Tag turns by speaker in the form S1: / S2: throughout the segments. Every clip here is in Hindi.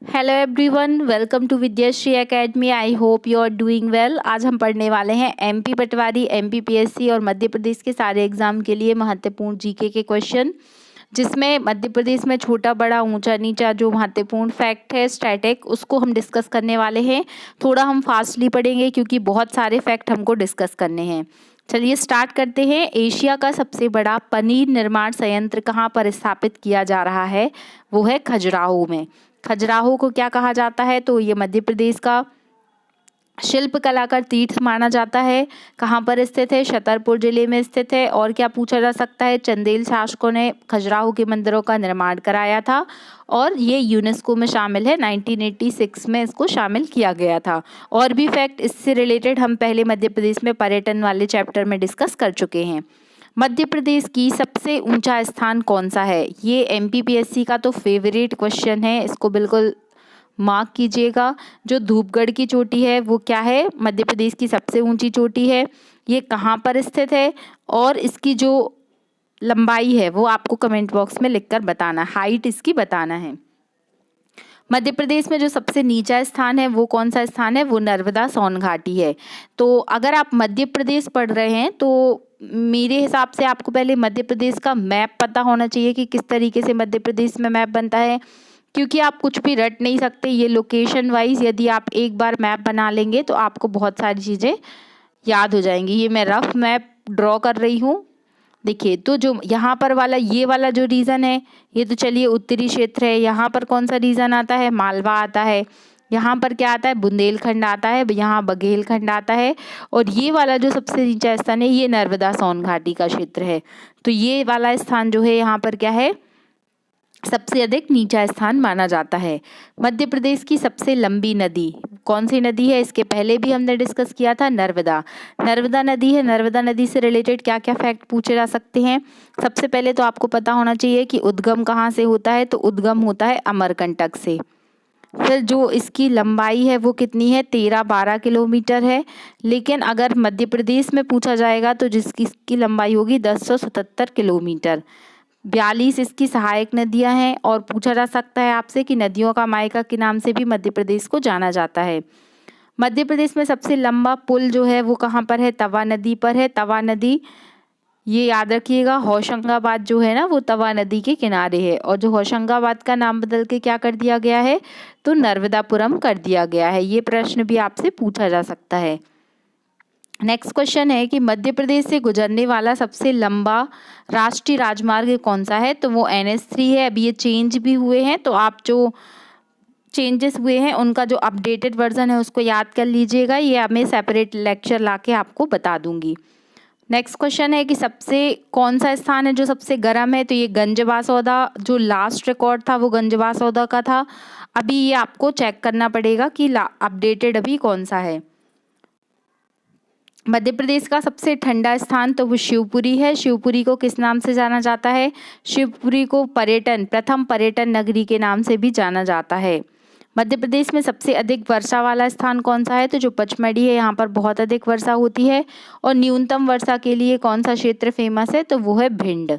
S1: Hello everyone, welcome to Vidyashree academy. I hope you are doing well. आज हम पढ़ने वाले हैं एमपी पटवारी, एमपीपीएससी और मध्य प्रदेश के सारे एग्जाम के लिए महत्वपूर्ण जीके के क्वेश्चन, जिसमें मध्य प्रदेश में छोटा बड़ा ऊंचा नीचा जो महत्वपूर्ण फैक्ट है स्टैटिक, उसको हम डिस्कस करने वाले हैं। थोड़ा हम फास्टली पढ़ेंगे क्योंकि बहुत सारे फैक्ट हमको डिस्कस करने हैं। चलिए स्टार्ट करते हैं। एशिया का सबसे बड़ा पनीर निर्माण संयंत्र कहाँ पर स्थापित किया जा रहा है? वो है खजुराहो में। खजुराहो को क्या कहा जाता है? तो ये मध्य प्रदेश का शिल्प कला का तीर्थ माना जाता है। कहाँ पर स्थित है? छतरपुर जिले में स्थित है। और क्या पूछा जा सकता है? चंदेल शासकों ने खजुराहो के मंदिरों का निर्माण कराया था और ये यूनेस्को में शामिल है। 1986 में इसको शामिल किया गया था। और भी फैक्ट इससे रिलेटेड हम पहले मध्य प्रदेश में पर्यटन वाले चैप्टर में डिस्कस कर चुके हैं। मध्य प्रदेश की सबसे ऊंचा स्थान कौन सा है? ये एमपीपीएससी का तो फेवरेट क्वेश्चन है, इसको बिल्कुल मार्क कीजिएगा। जो धूपगढ़ की चोटी है वो क्या है? मध्य प्रदेश की सबसे ऊंची चोटी है। ये कहाँ पर स्थित है और इसकी जो लंबाई है वो आपको कमेंट बॉक्स में लिखकर बताना, हाइट इसकी बताना है। मध्य प्रदेश में जो सबसे नीचा स्थान है वो कौन सा स्थान है? वो नर्मदा सोन घाटी है। तो अगर आप मध्य प्रदेश पढ़ रहे हैं तो मेरे हिसाब से आपको पहले मध्य प्रदेश का मैप पता होना चाहिए कि किस तरीके से मध्य प्रदेश में मैप बनता है, क्योंकि आप कुछ भी रट नहीं सकते। ये लोकेशन वाइज यदि आप एक बार मैप बना लेंगे तो आपको बहुत सारी चीज़ें याद हो जाएंगी। ये मैं रफ मैप ड्रॉ कर रही हूँ। देखिए, तो जो यहाँ पर वाला ये वाला जो रीजन है ये तो चलिए उत्तरी क्षेत्र है। यहाँ पर कौन सा रीजन आता है? मालवा आता है। यहाँ पर क्या आता है? बुंदेलखंड आता है। यहाँ बघेलखंड आता है। और ये वाला जो सबसे नीचा स्थान है ये नर्मदा सोन घाटी का क्षेत्र है। तो ये वाला स्थान जो है यहाँ पर क्या है? सबसे अधिक नीचा स्थान माना जाता है। मध्य प्रदेश की सबसे लंबी नदी कौन सी नदी है? इसके पहले भी हमने डिस्कस किया था, नर्मदा। नर्मदा नदी है। नर्मदा नदी से रिलेटेड क्या क्या फैक्ट पूछे जा सकते हैं? सबसे पहले तो आपको पता होना चाहिए कि उद्गम कहाँ से होता है। तो उद्गम होता है अमरकंटक से। फिर जो इसकी लंबाई है वो कितनी है? 13-12 किलोमीटर है। लेकिन अगर मध्य प्रदेश में पूछा जाएगा तो इसकी लंबाई होगी 1077 किलोमीटर। 42 इसकी सहायक नदियां हैं। और पूछा जा सकता है आपसे कि नदियों का मायका के नाम से भी मध्य प्रदेश को जाना जाता है। मध्य प्रदेश में सबसे लंबा पुल जो है वो कहाँ पर है? तवा नदी पर है। तवा नदी, ये याद रखिएगा, होशंगाबाद जो है ना वो तवा नदी के किनारे है। और जो होशंगाबाद का नाम बदल के क्या कर दिया गया है? तो नर्मदापुरम कर दिया गया है। ये प्रश्न भी आपसे पूछा जा सकता है। नेक्स्ट क्वेश्चन है कि मध्य प्रदेश से गुजरने वाला सबसे लंबा राष्ट्रीय राजमार्ग कौन सा है? तो वो NH3 है। अभी ये चेंज भी हुए हैं, तो आप जो चेंजेस हुए हैं उनका जो अपडेटेड वर्जन है उसको याद कर लीजिएगा। ये मैं सेपरेट लेक्चर लाके आपको बता दूंगी। नेक्स्ट क्वेश्चन है कि सबसे कौन सा स्थान है जो सबसे गर्म है? तो ये गंजबासौदा, जो लास्ट रिकॉर्ड था वो गंजबासौदा का था। अभी ये आपको चेक करना पड़ेगा कि अपडेटेड अभी कौन सा है। मध्य प्रदेश का सबसे ठंडा स्थान तो वो शिवपुरी है। शिवपुरी को किस नाम से जाना जाता है? शिवपुरी को प्रथम पर्यटन नगरी के नाम से भी जाना जाता है। मध्य प्रदेश में सबसे अधिक वर्षा वाला स्थान कौन सा है? तो जो पचमढ़ी है, यहाँ पर बहुत अधिक वर्षा होती है। और न्यूनतम वर्षा के लिए कौन सा क्षेत्र फेमस है? तो वो है भिंड।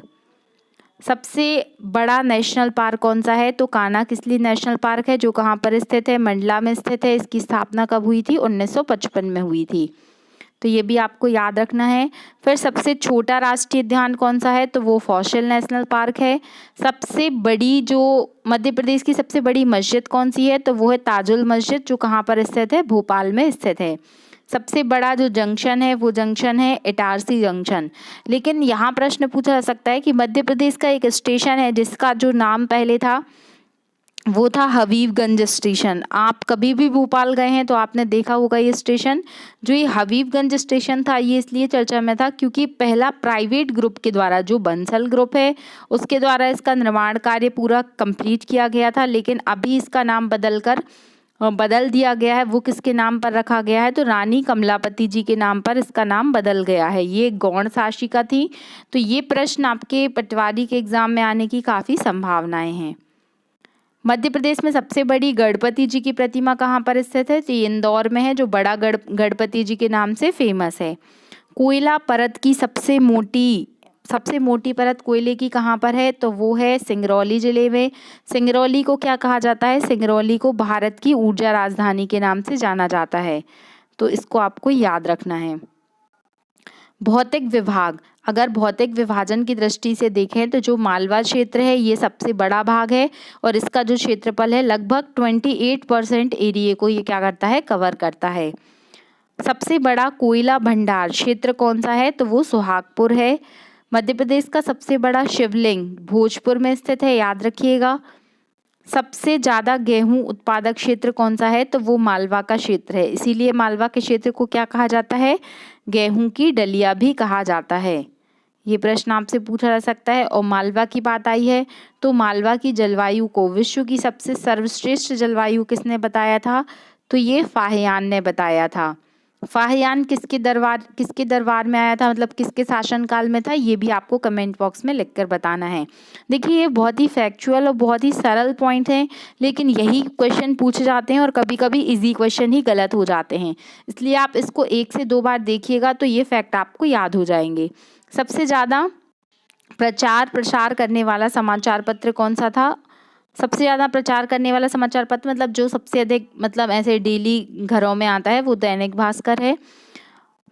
S1: सबसे बड़ा नेशनल पार्क कौन सा है? तो कान्हा-किसली नेशनल पार्क है, जो कहाँ पर स्थित है? मंडला में स्थित है। इसकी स्थापना कब हुई थी? 1955 में हुई थी। तो ये भी आपको याद रखना है। फिर सबसे छोटा राष्ट्रीय उद्यान कौन सा है? तो वो फॉसिल नेशनल पार्क है। सबसे बड़ी जो मध्य प्रदेश की सबसे बड़ी मस्जिद कौन सी है? तो वो है ताजुल मस्जिद, जो कहाँ पर स्थित है? भोपाल में स्थित है। सबसे बड़ा जो जंक्शन है वो जंक्शन है इटारसी जंक्शन। लेकिन यहाँ प्रश्न पूछा जा सकता है कि मध्य प्रदेश का एक स्टेशन है जिसका जो नाम पहले था वो था हबीबगंज स्टेशन। आप कभी भी भोपाल गए हैं तो आपने देखा होगा ये स्टेशन। जो ये हबीबगंज स्टेशन था ये इसलिए चर्चा में था क्योंकि पहला प्राइवेट ग्रुप के द्वारा, जो बंसल ग्रुप है उसके द्वारा इसका निर्माण कार्य पूरा कंप्लीट किया गया था। लेकिन अभी इसका नाम बदल दिया गया है। वो किसके नाम पर रखा गया है? तो रानी कमलापति जी के नाम पर इसका नाम बदल गया है। ये गौड़ शासिका थी। तो ये प्रश्न आपके पटवारी के एग्जाम में आने की काफ़ी संभावनाएं हैं। मध्य प्रदेश में सबसे बड़ी गणपति जी की प्रतिमा कहाँ पर स्थित है? तो ये इंदौर में है, जो बड़ा गणपति जी के नाम से फेमस है। कोयला परत की सबसे मोटी परत कोयले की कहाँ पर है, तो वो है सिंगरौली जिले में। सिंगरौली को क्या कहा जाता है, सिंगरौली को भारत की ऊर्जा राजधानी के नाम से जाना जाता है, तो इसको आपको याद रखना है। भौतिक विभाग, अगर भौतिक विभाजन की दृष्टि से देखें तो जो मालवा क्षेत्र है ये सबसे बड़ा भाग है और इसका जो क्षेत्रफल है लगभग 28% एरिया को ये क्या करता है, कवर करता है। सबसे बड़ा कोयला भंडार क्षेत्र कौन सा है, तो वो सुहागपुर है। मध्य प्रदेश का सबसे बड़ा शिवलिंग भोजपुर में स्थित है, याद रखिएगा। सबसे ज़्यादा गेहूं उत्पादक क्षेत्र कौन सा है, तो वो मालवा का क्षेत्र है, इसीलिए मालवा के क्षेत्र को क्या कहा जाता है, गेहूं की डलिया भी कहा जाता है। ये प्रश्न आपसे पूछा जा सकता है। और मालवा की बात आई है तो मालवा की जलवायु को विश्व की सबसे सर्वश्रेष्ठ जलवायु किसने बताया था, तो ये फाहियान ने बताया था। फाहियान किसके दरबार में आया था, मतलब किसके शासनकाल में था, ये भी आपको कमेंट बॉक्स में लिखकर बताना है। देखिए ये बहुत ही फैक्चुअल और बहुत ही सरल पॉइंट हैं, लेकिन यही क्वेश्चन पूछे जाते हैं और कभी कभी इजी क्वेश्चन ही गलत हो जाते हैं, इसलिए आप इसको 1 से 2 बार देखिएगा तो ये फैक्ट आपको याद हो जाएंगे। सबसे ज़्यादा प्रचार प्रसार करने वाला समाचार पत्र कौन सा था, सबसे ज़्यादा प्रचार करने वाला समाचार पत्र मतलब जो सबसे अधिक मतलब ऐसे डेली घरों में आता है वो दैनिक भास्कर है।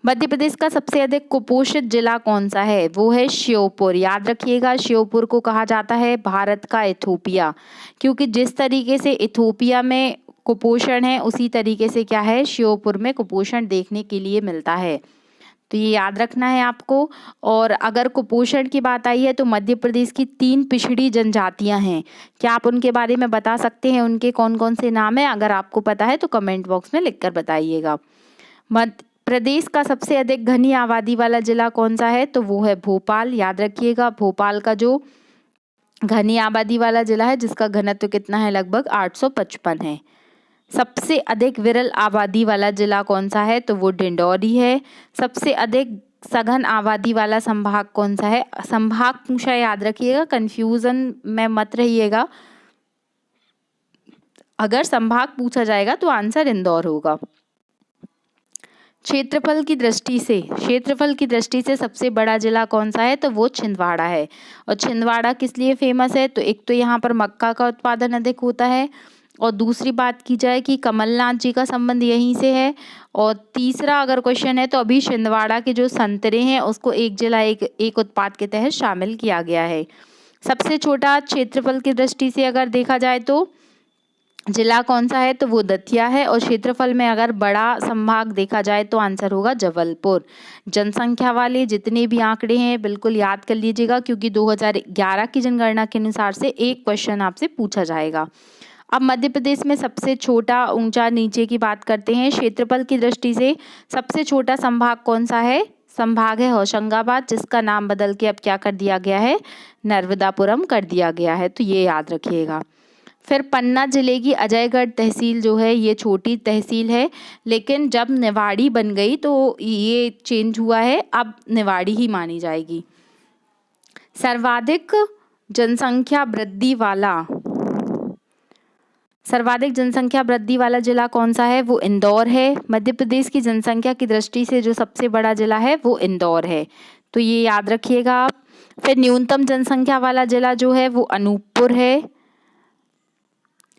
S1: मध्य प्रदेश का सबसे अधिक कुपोषित जिला कौन सा है, वो है श्योपुर, याद रखिएगा। श्योपुर को कहा जाता है भारत का इथोपिया, क्योंकि जिस तरीके से इथोपिया में कुपोषण है उसी तरीके से क्या है, श्योपुर में कुपोषण देखने के लिए मिलता है, तो ये याद रखना है आपको। और अगर कुपोषण की बात आई है तो मध्य प्रदेश की 3 पिछड़ी जनजातियां हैं, क्या आप उनके बारे में बता सकते हैं, उनके कौन कौन से नाम हैं, अगर आपको पता है तो कमेंट बॉक्स में लिखकर बताइएगा। मध्य प्रदेश का सबसे अधिक घनी आबादी वाला जिला कौन सा है, तो वो है भोपाल, याद रखिएगा। भोपाल का जो घनी आबादी वाला जिला है जिसका घनत्व कितना है, लगभग 855 है। सबसे अधिक विरल आबादी वाला जिला कौन सा है, तो वो डिंडौरी है। सबसे अधिक सघन आबादी वाला संभाग कौन सा है, संभाग पूछा, याद रखिएगा, कंफ्यूजन में मत रहिएगा, अगर संभाग पूछा जाएगा तो आंसर इंदौर होगा। क्षेत्रफल की दृष्टि से सबसे बड़ा जिला कौन सा है, तो वो छिंदवाड़ा है। और छिंदवाड़ा किस लिए फेमस है, तो एक तो यहाँ पर मक्का का उत्पादन अधिक होता है, और दूसरी बात की जाए कि कमलनाथ जी का संबंध यहीं से है, और तीसरा अगर क्वेश्चन है तो अभी छिंदवाड़ा के जो संतरे हैं उसको एक जिला एक उत्पाद के तहत शामिल किया गया है। सबसे छोटा क्षेत्रफल की दृष्टि से अगर देखा जाए तो जिला कौन सा है, तो वो दतिया है। और क्षेत्रफल में अगर बड़ा संभाग देखा जाए तो आंसर होगा जबलपुर। जनसंख्या वाले जितने भी आंकड़े हैं बिल्कुल याद कर लीजिएगा, क्योंकि 2011 की जनगणना के अनुसार से एक क्वेश्चन आपसे पूछा जाएगा। अब मध्य प्रदेश में सबसे छोटा ऊंचा नीचे की बात करते हैं। क्षेत्रफल की दृष्टि से सबसे छोटा संभाग कौन सा है, संभाग है होशंगाबाद, जिसका नाम बदल के अब क्या कर दिया गया है, नर्मदापुरम कर दिया गया है, तो ये याद रखिएगा। फिर पन्ना जिले की अजयगढ़ तहसील जो है ये छोटी तहसील है, लेकिन जब निवाड़ी बन गई तो ये चेंज हुआ है, अब निवाड़ी ही मानी जाएगी। सर्वाधिक जनसंख्या वृद्धि वाला जिला कौन सा है, वो इंदौर है। मध्य प्रदेश की जनसंख्या की दृष्टि से जो सबसे बड़ा जिला है वो इंदौर है, तो ये याद रखिएगा आप। फिर न्यूनतम जनसंख्या वाला जिला जो है वो अनूपपुर है।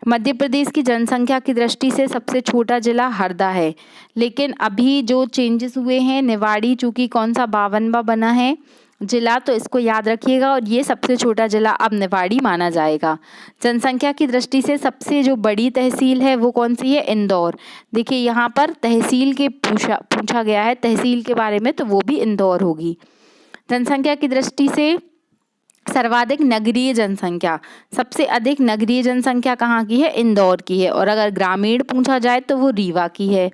S1: मध्य प्रदेश की जनसंख्या की दृष्टि से सबसे छोटा जिला हरदा है, लेकिन अभी जो चेंजेस हुए हैं, निवाड़ी चूँकि कौन सा 52वां बना है जिला, तो इसको याद रखिएगा, और ये सबसे छोटा जिला अब निवाड़ी माना जाएगा। जनसंख्या की दृष्टि से सबसे जो बड़ी तहसील है वो कौन सी है, इंदौर। देखिए यहाँ पर तहसील के पूछा गया है तहसील के बारे में, तो वो भी इंदौर होगी। जनसंख्या की दृष्टि से सर्वाधिक नगरीय जनसंख्या, सबसे अधिक नगरीय जनसंख्या कहाँ की है, इंदौर की है, और अगर ग्रामीण पूछा जाए तो वो रीवा की है।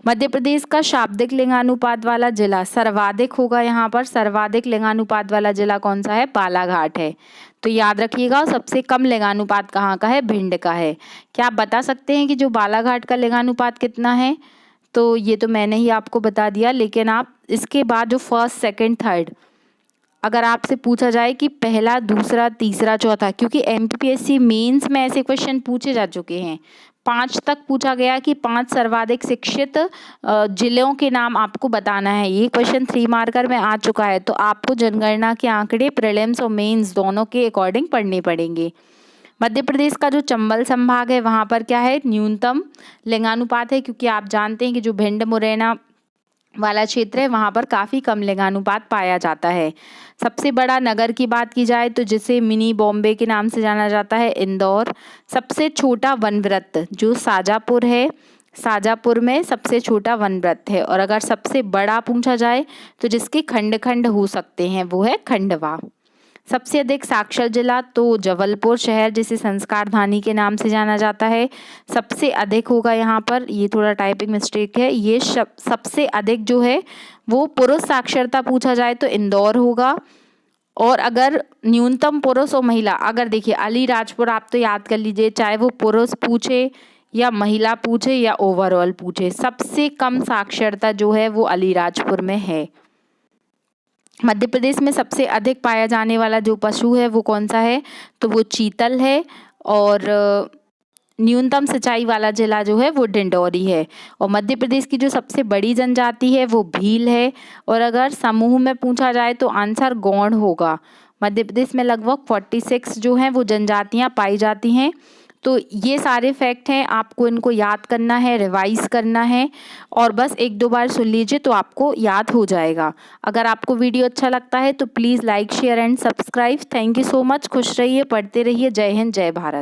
S1: मध्य प्रदेश का शाब्दिक लिंगानुपात वाला जिला सर्वाधिक होगा, यहाँ पर सर्वाधिक लिंगानुपात वाला जिला कौन सा है, बालाघाट है, तो याद रखिएगा। सबसे कम लिंगानुपात कहाँ का है, भिंड का है। क्या आप बता सकते हैं कि जो बालाघाट का लिंगानुपात कितना है, तो ये तो मैंने ही आपको बता दिया, लेकिन आप इसके बाद जो फर्स्ट सेकंड थर्ड अगर आपसे पूछा जाए कि पहला, दूसरा, तीसरा, चौथा, क्योंकि एमपीपीएससी मेंस में ऐसे क्वेश्चन पूछे जा चुके हैं। 5 तक पूछा गया कि 5 सर्वाधिक शिक्षित जिलों के नाम आपको बताना है। ये क्वेश्चन 3 मार्कर में आ चुका है, तो आपको जनगणना के आंकड़े प्रीलिम्स और मेंस दोनों के अकॉर्डिंग पढ़ने पड़ेंगे। मध्य प्रदेश का जो चंबल संभाग है वहाँ पर क्या है, न्यूनतम लिंगानुपात है, क्योंकि आप जानते हैं कि जो भिंड मुरैना वाला क्षेत्र है वहाँ पर काफ़ी कम लिंगानुपात पाया जाता है। सबसे बड़ा नगर की बात की जाए तो जिसे मिनी बॉम्बे के नाम से जाना जाता है, इंदौर। सबसे छोटा वनवृत्त जो शाजापुर है, शाजापुर में सबसे छोटा वनवृत्त है। और अगर सबसे बड़ा पूछा जाए तो जिसके खंड खंड हो सकते हैं वो है खंडवा। सबसे अधिक साक्षर जिला तो जबलपुर शहर, जिसे संस्कार धानी के नाम से जाना जाता है, सबसे अधिक होगा यहाँ पर। ये थोड़ा टाइपिंग मिस्टेक है, ये सबसे अधिक जो है वो पुरुष साक्षरता पूछा जाए तो इंदौर होगा। और अगर न्यूनतम पुरुष और महिला, अगर देखिए अलीराजपुर आप तो याद कर लीजिए, चाहे वो पुरुष पूछे या महिला पूछे या ओवरऑल पूछे, सबसे कम साक्षरता जो है वो अलीराजपुर में है। मध्य प्रदेश में सबसे अधिक पाया जाने वाला जो पशु है वो कौन सा है, तो वो चीतल है। और न्यूनतम सिंचाई वाला जिला जो है वो डिंडौरी है। और मध्य प्रदेश की जो सबसे बड़ी जनजाति है वो भील है। और अगर समूह में पूछा जाए तो आंसर गौड़ होगा। मध्य प्रदेश में लगभग 46 जो हैं वो जनजातियां पाई जाती हैं। तो ये सारे फैक्ट हैं, आपको इनको याद करना है, रिवाइज करना है और बस 1-2 बार सुन लीजिए तो आपको याद हो जाएगा। अगर आपको वीडियो अच्छा लगता है तो please like, share and subscribe. Thank you so much. खुश रहिए, पढ़ते रहिए। जय हिंद, जय भारत।